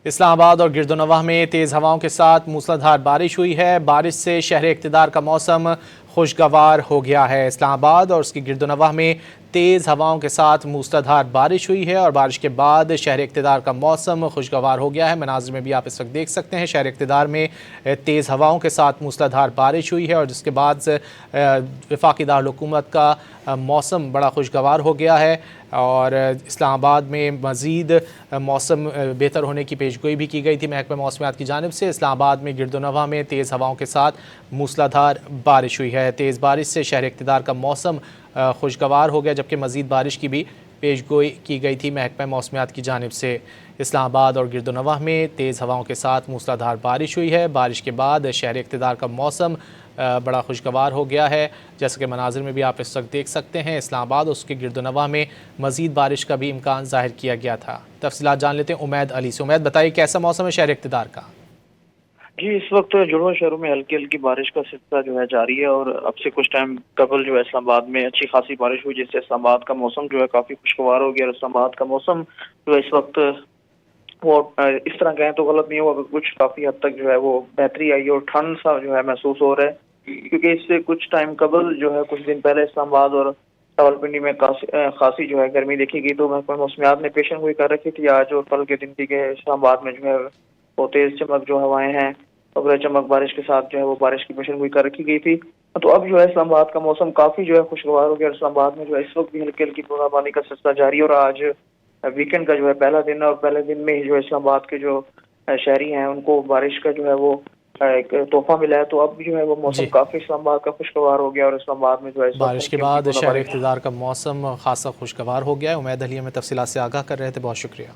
اسلام آباد اور گردونواح میں تیز ہواؤں کے ساتھ موسلادھار بارش ہوئی ہے۔ بارش سے شہر اقتدار کا موسم خوشگوار ہو گیا ہے۔ اسلام آباد اور اس کی گردونواح میں تیز ہواؤں کے ساتھ موسلادھار بارش ہوئی ہے اور بارش کے بعد شہر اقتدار کا موسم خوشگوار ہو گیا ہے۔ مناظر میں بھی آپ اس وقت دیکھ سکتے ہیں، شہر اقتدار میں تیز ہواؤں کے ساتھ موسلادھار بارش ہوئی ہے اور جس کے بعد وفاقی دارالحکومت کا موسم بڑا خوشگوار ہو گیا ہے اور اسلام آباد میں مزید موسم بہتر ہونے کی پیشگوئی بھی کی گئی تھی محکمہ موسمیات کی جانب سے۔ اسلام آباد میں گردونواح میں تیز ہواؤں کے ساتھ موسلادھار بارش ہوئی ہے۔ تیز بارش سے شہر اقتدار کا موسم خوشگوار ہو گیا، جبکہ مزید بارش کی بھی پیشگوئی کی گئی تھی محکمہ موسمیات کی جانب سے۔ اسلام آباد اور گردونواح میں تیز ہواؤں کے ساتھ موسلادھار بارش ہوئی ہے۔ بارش کے بعد شہر اقتدار کا موسم بڑا خوشگوار ہو گیا ہے، جیسا کہ مناظر میں بھی آپ اس وقت دیکھ سکتے ہیں۔ اسلام آباد اور اس کے گردونواح میں مزید بارش کا بھی امکان ظاہر کیا گیا تھا۔ تفصیلات جان لیتے ہیں امید علی سے۔ امید، بتائیے کیسا موسم ہے شہر اقتدار کا؟ جی، اس وقت جڑواں شہروں میں ہلکی ہلکی بارش کا سلسلہ جو ہے جاری ہے اور اب سے کچھ ٹائم قبل جو ہے اسلام آباد میں اچھی خاصی بارش ہوئی، جس سے اسلام آباد کا موسم جو ہے کافی خوشگوار ہو گیا اور اسلام آباد کا موسم جو ہے اس وقت وہ اس طرح کہیں تو غلط نہیں ہوا، کچھ کافی حد تک جو ہے وہ بہتری آئی اور ٹھنڈ سا جو ہے محسوس ہو رہا ہے، کیونکہ اس سے کچھ ٹائم قبل جو ہے کچھ دن پہلے اسلام آباد اور راولپنڈی میں خاصی جو ہے گرمی دیکھی گئی، تو محکمہ موسمیات نے پیشن گوئی کر رکھی تھی آج اور کل کے دن کی کہ اسلام آباد میں جو ہے وہ تیز چمک جو ہوائیں ہیں اور چمک بارش کے ساتھ جو ہے وہ بارش کی پیشن گوئی کر رکھی گئی تھی۔ تو اب جو ہے اسلام آباد کا موسم کافی جو ہے خوشگوار ہو گیا اور اسلام آباد میں جو ہے اس وقت بھی ہلکی ہلکی بوندا بانی کا سلسلہ جاری ہے اور آج ویکینڈ کا جو ہے پہلا دن ہے اور پہلے دن میں ہی جو ہے اسلام آباد کے جو شہری ہیں ان کو بارش کا جو ہے وہ ایک تحفہ ملا ہے، تو اب جو ہے وہ موسم جی، کافی اسلام آباد کا خوشگوار ہو گیا اور اسلام آباد میں جو ہے اس وقت بارش کے ہلکی ہلکی بعد بوندا شہر بانی۔ اقتدار کا موسم خاصا خوشگوار ہو گیا ہے۔ امید علی ہمیں تفصیلات سے آگاہ کر رہے تھے، بہت شکریہ۔